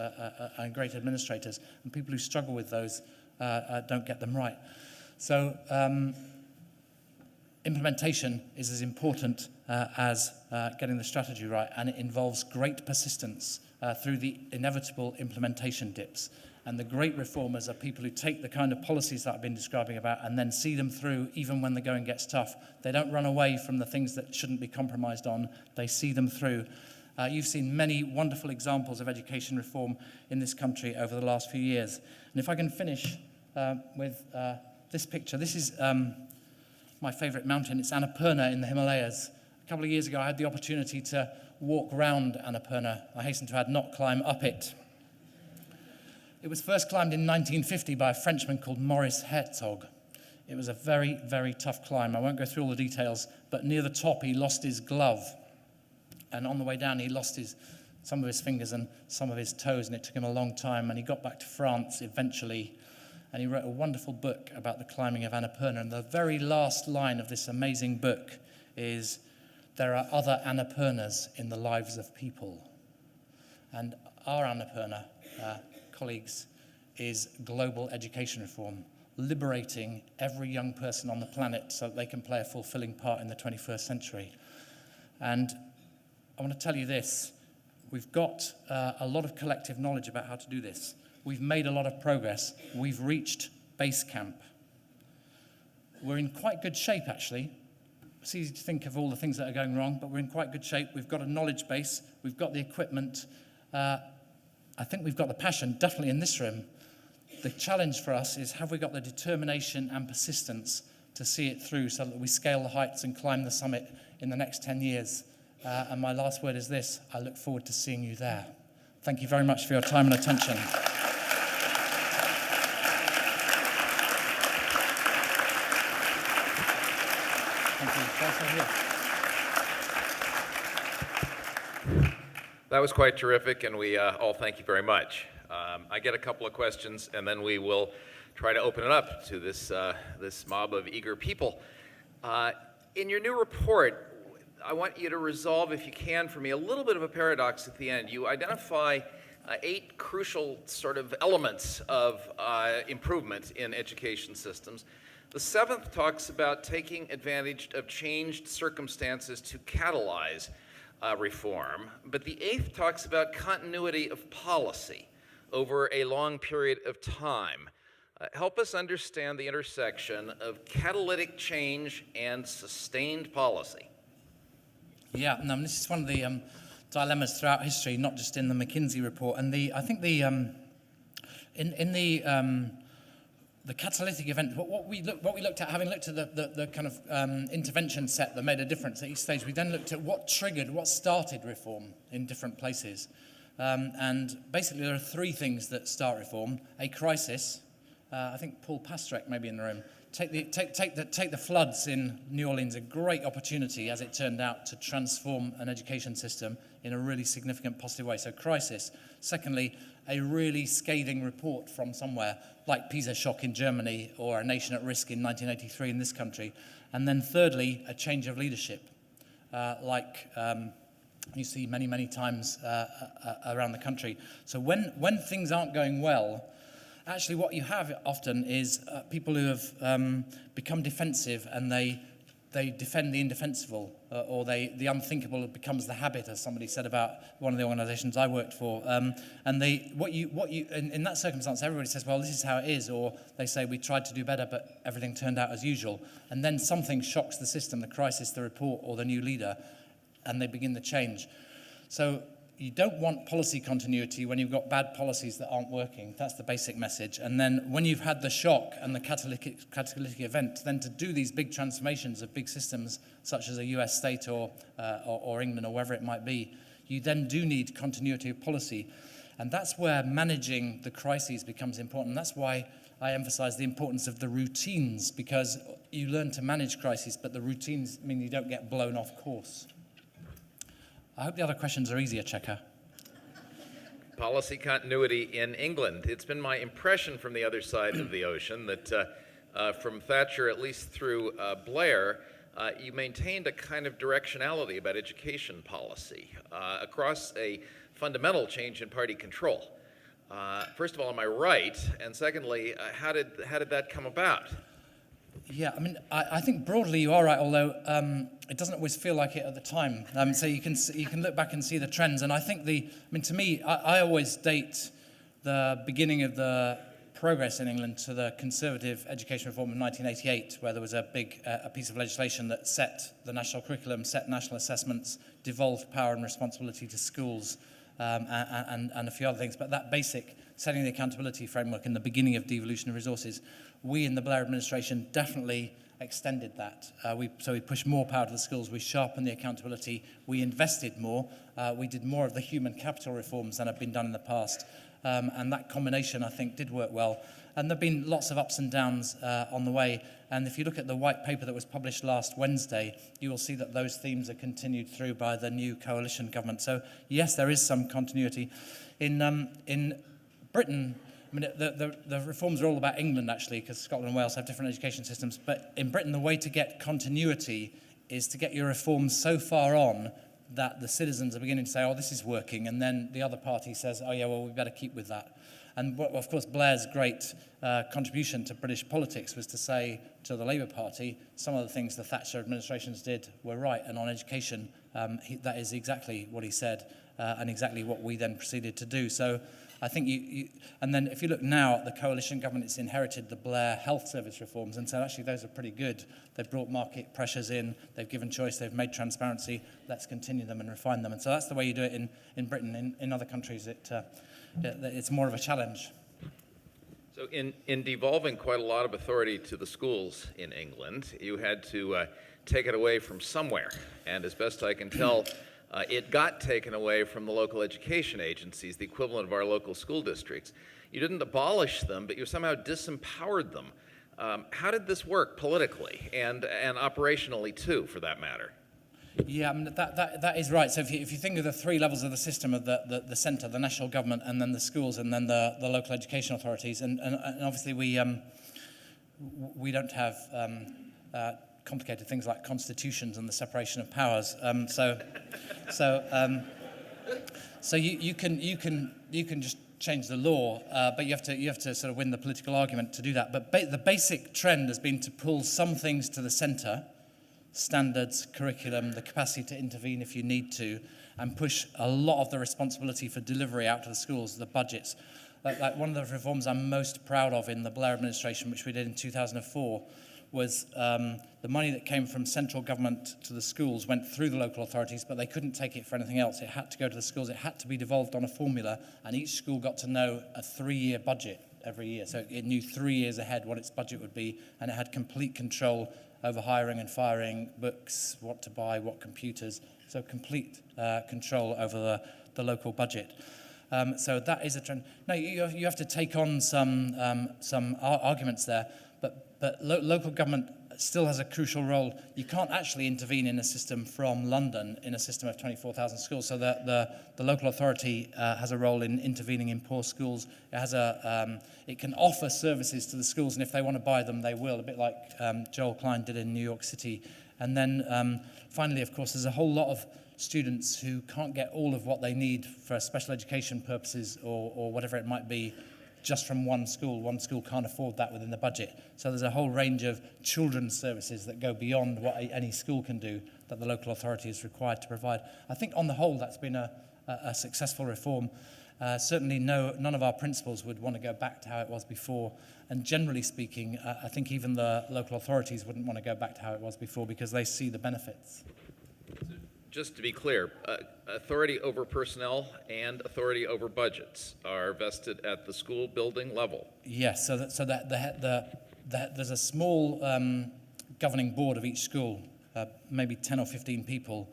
and great administrators. And people who struggle with those don't get them right. So implementation is as important as getting the strategy right, and it involves great persistence through the inevitable implementation dips. And the great reformers are people who take the kind of policies that I've been describing about and then see them through even when the going gets tough. They don't run away from the things that shouldn't be compromised on. They see them through. You've seen many wonderful examples of education reform in this country over the last few years. And if I can finish with this picture. This is my favorite mountain. It's Annapurna in the Himalayas. A couple of years ago, I had the opportunity to walk round Annapurna. I hasten to add, not climb up it. It was first climbed in 1950 by a Frenchman called Maurice Herzog. It was a very, very tough climb. I won't go through all the details, but near the top, he lost his glove. And on the way down, he lost some of his fingers and some of his toes, and it took him a long time. And he got back to France eventually, and he wrote a wonderful book about the climbing of Annapurna. And the very last line of this amazing book is, "There are other Annapurnas in the lives of people." And our Annapurna, colleagues, is global education reform, liberating every young person on the planet so that they can play a fulfilling part in the 21st century. And I want to tell you this, we've got a lot of collective knowledge about how to do this. We've made a lot of progress. We've reached base camp. We're in quite good shape, actually. It's easy to think of all the things that are going wrong, but we're in quite good shape. We've got a knowledge base. We've got the equipment. I think we've got the passion, definitely in this room. The challenge for us is, have we got the determination and persistence to see it through so that we scale the heights and climb the summit in the next 10 years? And my last word is this, I look forward to seeing you there. Thank you very much for your time and attention. Thank you. That was quite terrific, and we all thank you very much. I get a couple of questions, and then we will try to open it up to this mob of eager people. In your new report, I want you to resolve, if you can, for me, a little bit of a paradox at the end. You identify 8 crucial sort of elements of improvement in education systems. The 7th talks about taking advantage of changed circumstances to catalyze reform, but the 8th talks about continuity of policy over a long period of time. Help us understand the intersection of catalytic change and sustained policy. Yeah, no, this is one of the dilemmas throughout history, not just in the McKinsey report. And I think in the catalytic event, what we looked at, having looked at the kind of intervention set that made a difference at each stage, we then looked at what started reform in different places. And basically there are 3 things that start reform. A crisis, I think Paul Pastrek may be in the room. Take the floods in New Orleans, a great opportunity, as it turned out, to transform an education system in a really significant positive way. So crisis. Secondly, a really scathing report from somewhere, like PISA shock in Germany or a nation at risk in 1983 in this country. And then thirdly, a change of leadership, like you see many, many times around the country. So when things aren't going well, actually what you have often is people who have become defensive, and they defend the indefensible, or the unthinkable becomes the habit, as somebody said about one of the organizations I worked for. And in that circumstance, everybody says, well, this is how it is, or they say, we tried to do better, but everything turned out as usual. And then something shocks the system, the crisis, the report, or the new leader, and they begin the change. So you don't want policy continuity when you've got bad policies that aren't working. That's the basic message. And then when you've had the shock and the catalytic event, then to do these big transformations of big systems, such as a US state or England or wherever it might be, you then do need continuity of policy. And that's where managing the crises becomes important. That's why I emphasize the importance of the routines, because you learn to manage crises, but the routines mean you don't get blown off course. I hope the other questions are easier, Checker. Policy continuity in England. It's been my impression from the other side of the ocean that from Thatcher, at least through Blair, you maintained a kind of directionality about education policy across a fundamental change in party control. First of all, am I right? And secondly, how did that come about? Yeah, I mean, I think broadly you are right, although it doesn't always feel like it at the time. So you can look back and see the trends, and I think to me, I always date the beginning of the progress in England to the Conservative education reform of 1988, where there was a big a piece of legislation that set the national curriculum, set national assessments, devolved power and responsibility to schools, and a few other things. But that basic setting the accountability framework in the beginning of devolution of resources, we in the Blair administration definitely extended that. So we pushed more power to the schools, we sharpened the accountability, we invested more, we did more of the human capital reforms than have been done in the past. And that combination, I think, did work well. And there have been lots of ups and downs on the way. And if you look at the white paper that was published last Wednesday, you will see that those themes are continued through by the new coalition government. So, yes, there is some continuity. In Britain, I mean, the reforms are all about England, actually, because Scotland and Wales have different education systems. But in Britain, the way to get continuity is to get your reforms so far on that the citizens are beginning to say, oh, this is working, and then the other party says, oh, yeah, well, we better keep with that. And, of course, Blair's great contribution to British politics was to say to the Labour Party, some of the things the Thatcher administrations did were right, and on education, that is exactly what he said, and exactly what we then proceeded to do. So I think and then if you look now at the coalition government, it's inherited the Blair health service reforms, and so actually those are pretty good. They've brought market pressures in, they've given choice, they've made transparency. Let's continue them and refine them. And so that's the way you do it in Britain. In other countries, it's more of a challenge. So in devolving quite a lot of authority to the schools in England, you had to take it away from somewhere. And as best I can tell, it got taken away from the local education agencies, the equivalent of our local school districts. You didn't abolish them, but you somehow disempowered them. How did this work politically and operationally too, for that matter? Yeah, I mean, that is right. So if you think of the three levels of the system, of the centre, the national government, and then the schools, and then the local education authorities, and obviously we don't have complicated things like constitutions and the separation of powers. So you can just change the law, but you have to sort of win the political argument to do that. But the basic trend has been to pull some things to the centre. Standards, curriculum, the capacity to intervene if you need to, and push a lot of the responsibility for delivery out to the schools, the budgets. Like one of the reforms I'm most proud of in the Blair administration, which we did in 2004, was the money that came from central government to the schools went through the local authorities, but they couldn't take it for anything else. It had to go to the schools. It had to be devolved on a formula, and each school got to know a 3-year budget every year. So it knew 3 years ahead what its budget would be, and it had complete control over hiring and firing, books, what to buy, what computers. So complete control over the local budget. So that is a trend. Now, you have to take on some arguments there, but local government still has a crucial role. You can't actually intervene in a system from London in a system of 24,000 schools. So the local authority has a role in intervening in poor schools. It has it can offer services to the schools, and if they want to buy them, they will, a bit like Joel Klein did in New York City. And then finally, of course, there's a whole lot of students who can't get all of what they need for special education purposes or whatever it might be just from one school. One school can't afford that within the budget. So there's a whole range of children's services that go beyond what any school can do that the local authority is required to provide. I think on the whole that's been a successful reform. Certainly none of our principals would want to go back to how it was before. And generally speaking, I think even the local authorities wouldn't want to go back to how it was before because they see the benefits. Just to be clear, authority over personnel and authority over budgets are vested at the school building level. Yes, so that there's a small governing board of each school, maybe 10 or 15 people,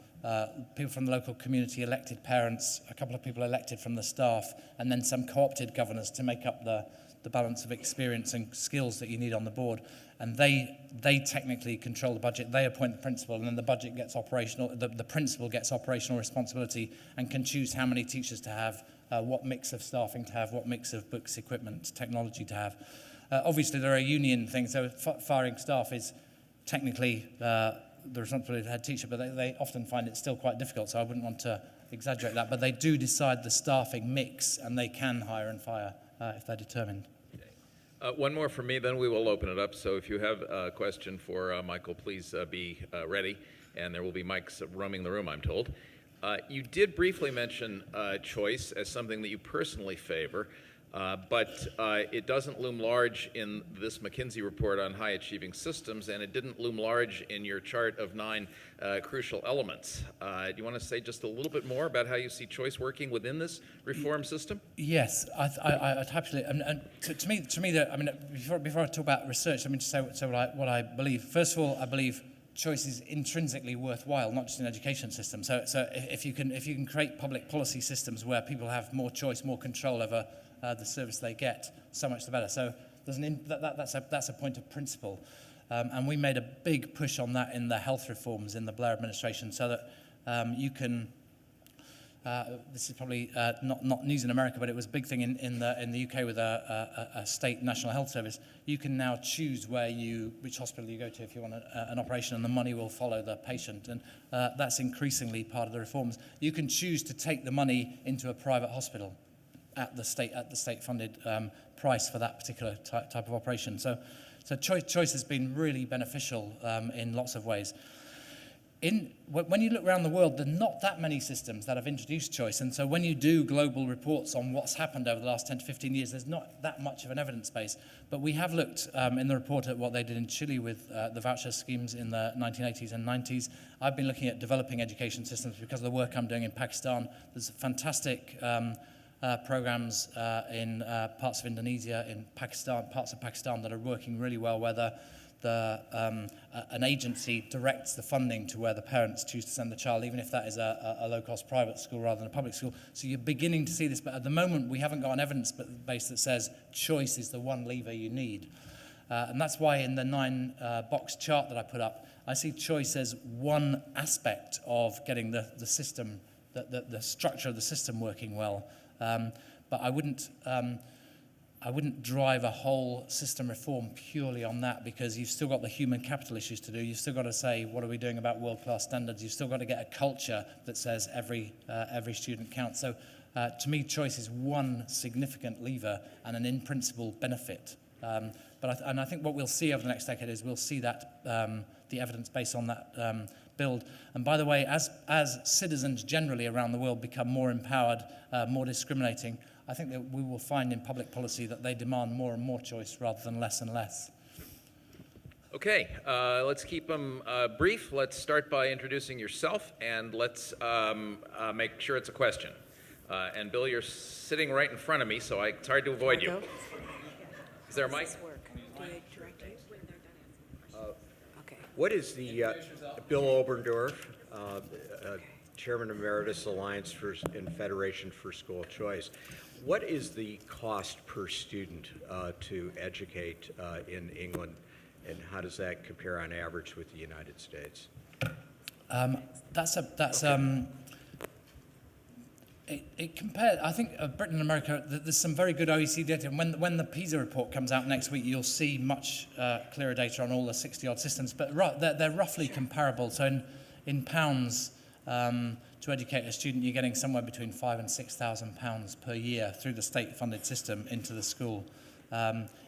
people from the local community, elected parents, a couple of people elected from the staff, and then some co-opted governors to make up the balance of experience and skills that you need on the board. And they technically control the budget. They appoint the principal, and then the budget gets operational. The principal gets operational responsibility and can choose how many teachers to have, what mix of staffing to have, what mix of books, equipment, technology to have. Obviously, there are union things. So firing staff is technically the responsibility of the head teacher, but they often find it still quite difficult. So I wouldn't want to exaggerate that. But they do decide the staffing mix, and they can hire and fire if they're determined. One more from me, then we will open it up. So if you have a question for Michael, please be ready. And there will be mics roaming the room, I'm told. You did briefly mention choice as something that you personally favor. But it doesn't loom large in this McKinsey report on high-achieving systems, and it didn't loom large in your chart of 9 crucial elements. Do you want to say just a little bit more about how you see choice working within this reform system? Yes, I absolutely. And to me, before I talk about research, let me just say what I believe. First of all, I believe choice is intrinsically worthwhile, not just in education systems. So if you can create public policy systems where people have more choice, more control over the service they get, so much the better. So that's a point of principle. And we made a big push on that in the health reforms in the Blair administration, so that you can. This is probably not news in America, but it was a big thing in the UK with a state national health service. You can now choose which hospital you go to if you want an operation, and the money will follow the patient. And that's increasingly part of the reforms. You can choose to take the money into a private hospital at the state-funded price for that particular type of operation. So choice has been really beneficial in lots of ways. When you look around the world, there are not that many systems that have introduced choice, and so when you do global reports on what's happened over the last 10 to 15 years, there's not that much of an evidence base. But we have looked in the report at what they did in Chile with the voucher schemes in the 1980s and 90s. I've been looking at developing education systems because of the work I'm doing in Pakistan. There's fantastic programs in parts of Indonesia, in Pakistan, parts of Pakistan that are working really well, where an agency directs the funding to where the parents choose to send the child, even if that is a low-cost private school rather than a public school. So you're beginning to see this, but at the moment we haven't got an evidence base that says choice is the one lever you need. And that's why in the 9-box chart that I put up, I see choice as one aspect of getting the system, the structure of the system working well. But I wouldn't drive a whole system reform purely on that, because you've still got the human capital issues to do. You've still got to say, what are we doing about world-class standards? You've still got to get a culture that says every student counts. So to me, choice is one significant lever and an in-principle benefit. But I think what we'll see over the next decade is we'll see that the evidence based on that build. And by the way, as citizens generally around the world become more empowered, more discriminating, I think that we will find in public policy that they demand more and more choice rather than less and less. Okay, let's keep them brief. Let's start by introducing yourself, and let's make sure it's a question. And Bill, you're sitting right in front of me, so it's hard to avoid you. Is there a mic? What is the, Bill Oberndorf, Chairman Emeritus Alliance and Federation for School Choice. What is the cost per student to educate in England, and how does that compare on average with the United States? It compares. I think Britain and America. There's some very good OECD data, and when the PISA report comes out next week, you'll see much clearer data on all the 60-odd systems. But they're roughly comparable. So in pounds, to educate a student, you're getting somewhere between £5,000 and £6,000 per year through the state-funded system into the school.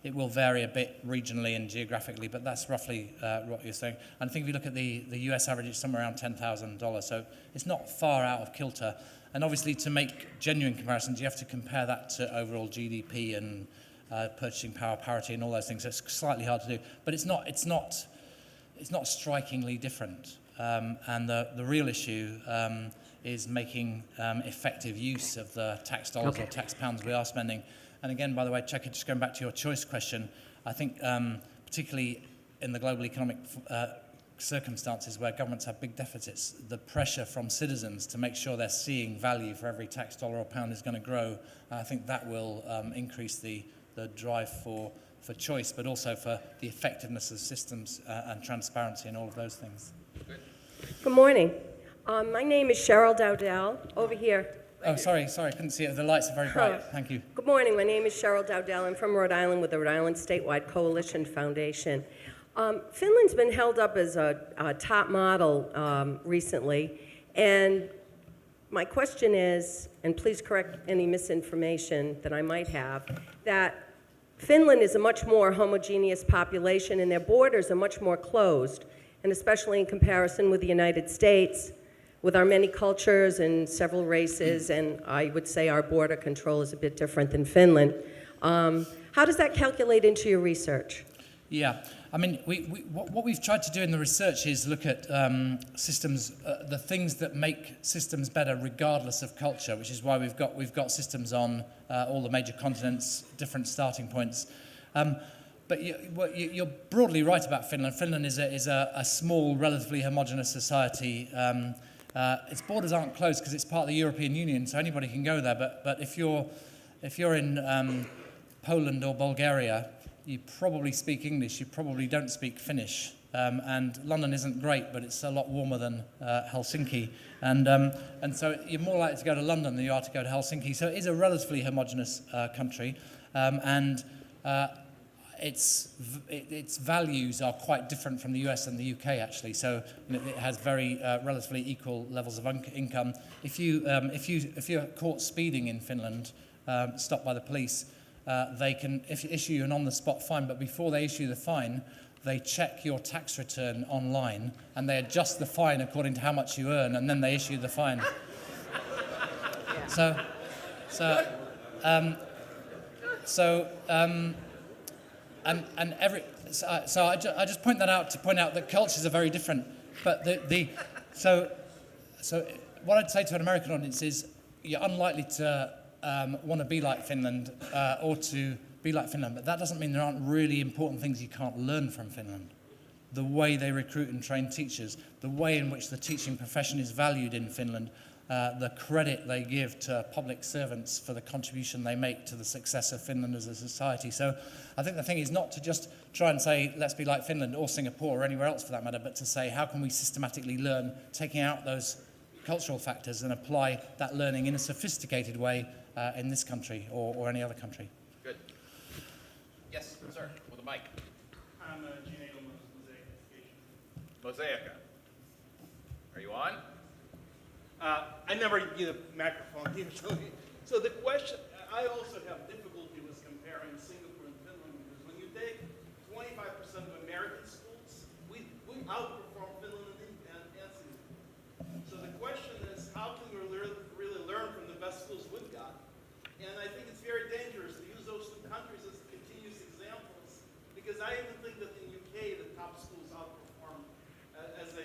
It will vary a bit regionally and geographically, but that's roughly what you're saying. And I think if you look at the US average, it's somewhere around $10,000. So it's not far out of kilter. And obviously, to make genuine comparisons, you have to compare that to overall GDP and purchasing power parity and all those things. So it's slightly hard to do, but it's not strikingly different. And the real issue is making effective use of the tax dollars or tax pounds we are spending. And again, by the way, Checker, just going back to your choice question, I think particularly in the global economic circumstances where governments have big deficits, the pressure from citizens to make sure they're seeing value for every tax dollar or pound is going to grow. And I think that will increase the drive for choice, but also for the effectiveness of systems and transparency and all of those things. Good morning. My name is Cheryl Dowdell, over here. Oh, sorry, I couldn't see it. The lights are very bright. Thank you. Good morning. My name is Cheryl Dowdell. I'm from Rhode Island with the Rhode Island Statewide Coalition Foundation. Finland's been held up as a top model recently, and my question is, and please correct any misinformation that I might have, that Finland is a much more homogeneous population and their borders are much more closed, and especially in comparison with the United States, with our many cultures and several races, and I would say our border control is a bit different than Finland. How does that calculate into your research? Yeah, I mean, what we've tried to do in the research is look at systems, the things that make systems better regardless of culture, which is why we've got systems on all the major continents, different starting points. But you're broadly right about Finland. Finland is a small, relatively homogenous society. Its borders aren't closed because it's part of the European Union, so anybody can go there. But if you're in Poland or Bulgaria, you probably speak English, you probably don't speak Finnish. And London isn't great, but it's a lot warmer than Helsinki. And so you're more likely to go to London than you are to go to Helsinki. So it is a relatively homogenous country. Its values are quite different from the US and the UK, actually. So it has very relatively equal levels of income. If you're caught speeding in Finland, stopped by the police, they can issue you an on-the-spot fine, but before they issue the fine, they check your tax return online, and they adjust the fine according to how much you earn, and then they issue the fine. So I just point that out to point out that cultures are very different. But so what I'd say to an American audience is you're unlikely to want to be like Finland or to be like Finland, but that doesn't mean there aren't really important things you can't learn from Finland. The way they recruit and train teachers, the way in which the teaching profession is valued in Finland, the credit they give to public servants for the contribution they make to the success of Finland as a society. So I think the thing is not to just try and say, let's be like Finland or Singapore or anywhere else for that matter, but to say, how can we systematically learn, taking out those cultural factors and apply that learning in a sophisticated way in this country or any other country. Good. Yes, sir, with a mic. I'm Gene Edelman with Mosaic Education. Mosaica. Are you on? I never get a microphone here, so the question, I also have difficulty with comparing Singapore and Finland, because when you take 25% of American schools, we outperform Finland and Singapore. So the question is, how can we really learn from the best schools we've got? And I think it's very dangerous to use those two countries as continuous examples, because I even think that in UK, the top schools outperform, as a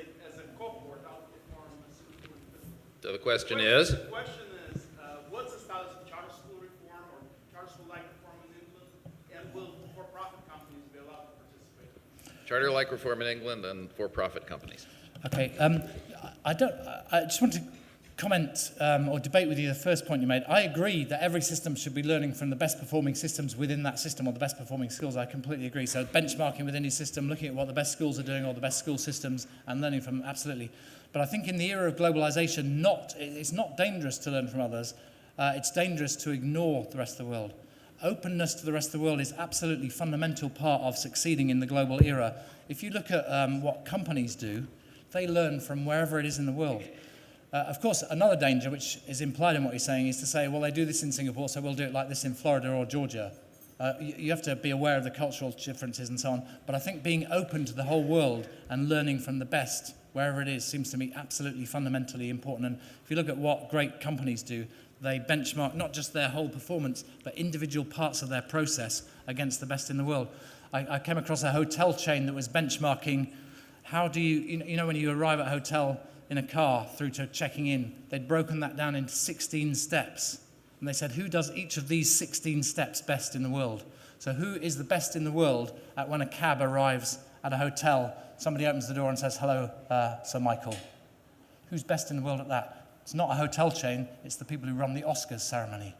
cohort, outperform Singapore and Finland. So the question is? The question is, what's the status of charter school reform or charter school-like reform in England, and will for-profit companies be allowed to participate? Charter-like reform in England and for-profit companies. Okay, I just want to comment or debate with you the first point you made. I agree that every system should be learning from the best performing systems within that system or the best performing schools. I completely agree. So benchmarking within your system, looking at what the best schools are doing or the best school systems and learning from them, absolutely. But I think in the era of globalization, it's not dangerous to learn from others. It's dangerous to ignore the rest of the world. Openness to the rest of the world is absolutely fundamental part of succeeding in the global era. If you look at what companies do, they learn from wherever it is in the world. Of course, another danger, which is implied in what you're saying, is to say, well, they do this in Singapore, so we'll do it like this in Florida or Georgia. You have to be aware of the cultural differences and so on. But I think being open to the whole world and learning from the best, wherever it is, seems to me absolutely fundamentally important. And if you look at what great companies do, they benchmark not just their whole performance, but individual parts of their process against the best in the world. I came across a hotel chain that was benchmarking how do you know, when you arrive at a hotel in a car through to checking in, they'd broken that down into 16 steps. And they said, who does each of these 16 steps best in the world? So who is the best in the world at when a cab arrives at a hotel, somebody opens the door and says, hello, Sir Michael. Who's best in the world at that? It's not a hotel chain, it's the people who run the Oscars ceremony.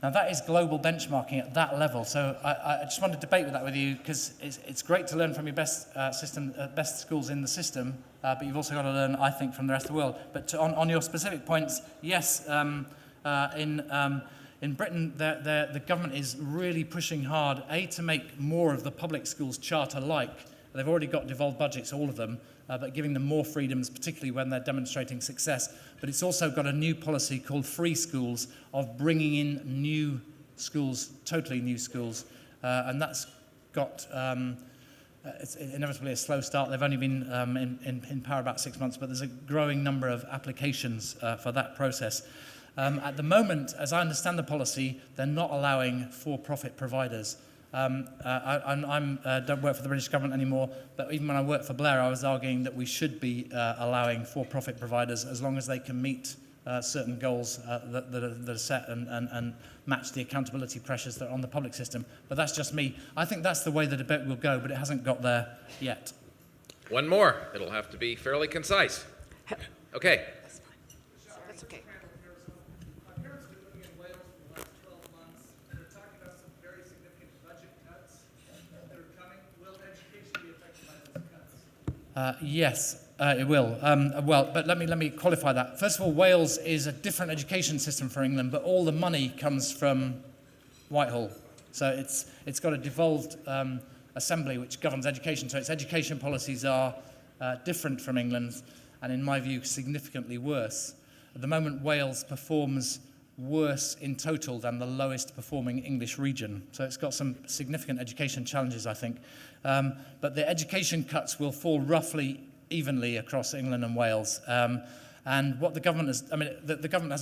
Now that is global benchmarking at that level. So I just want to debate with that with you, because it's great to learn from your best best schools in the system, but you've also got to learn, I think, from the rest of the world. But on your specific points, yes, in Britain, the government is really pushing hard, to make more of the public schools charter-like. They've already got devolved budgets, all of them, but giving them more freedoms, particularly when they're demonstrating success. But it's also got a new policy called free schools, of bringing in new schools, totally new schools, and that's got it's inevitably a slow start. They've only been in power about 6 months, but there's a growing number of applications for that process. At the moment, as I understand the policy, they're not allowing for-profit providers. I don't work for the British government anymore, but even when I worked for Blair, I was arguing that we should be allowing for-profit providers as long as they can meet certain goals that are set and match the accountability pressures that are on the public system. But that's just me. I think that's the way the debate will go, but it hasn't got there yet. One more. It'll have to be fairly concise. Okay. That's fine. That's okay. My parents have been living in Wales for the last 12 months. They're talking about some very significant budget cuts that are coming. Will education be affected by those cuts? Yes, it will. But let me qualify that. First of all, Wales is a different education system for England, but all the money comes from Whitehall. So it's got a devolved assembly which governs education. So its education policies are different from England's, and in my view, significantly worse. At the moment, Wales performs worse in total than the lowest performing English region. So it's got some significant education challenges, I think. But the education cuts will fall roughly evenly across England and Wales. And what the government has, the government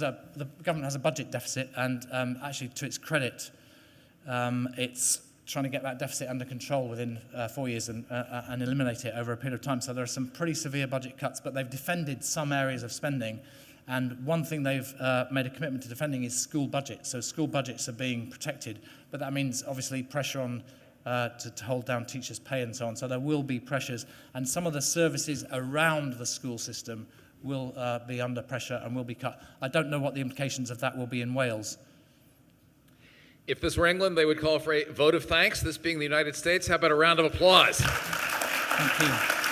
has a budget deficit, and actually, to its credit, it's trying to get that deficit under control within 4 years and eliminate it over a period of time. So there are some pretty severe budget cuts, but they've defended some areas of spending. And one thing they've made a commitment to defending is school budgets. So school budgets are being protected, but that means obviously pressure on to hold down teachers' pay and so on. So there will be pressures, and some of the services around the school system will be under pressure and will be cut. I don't know what the implications of that will be in Wales. If this were England, they would call for a vote of thanks. This being the United States, how about a round of applause? Thank you.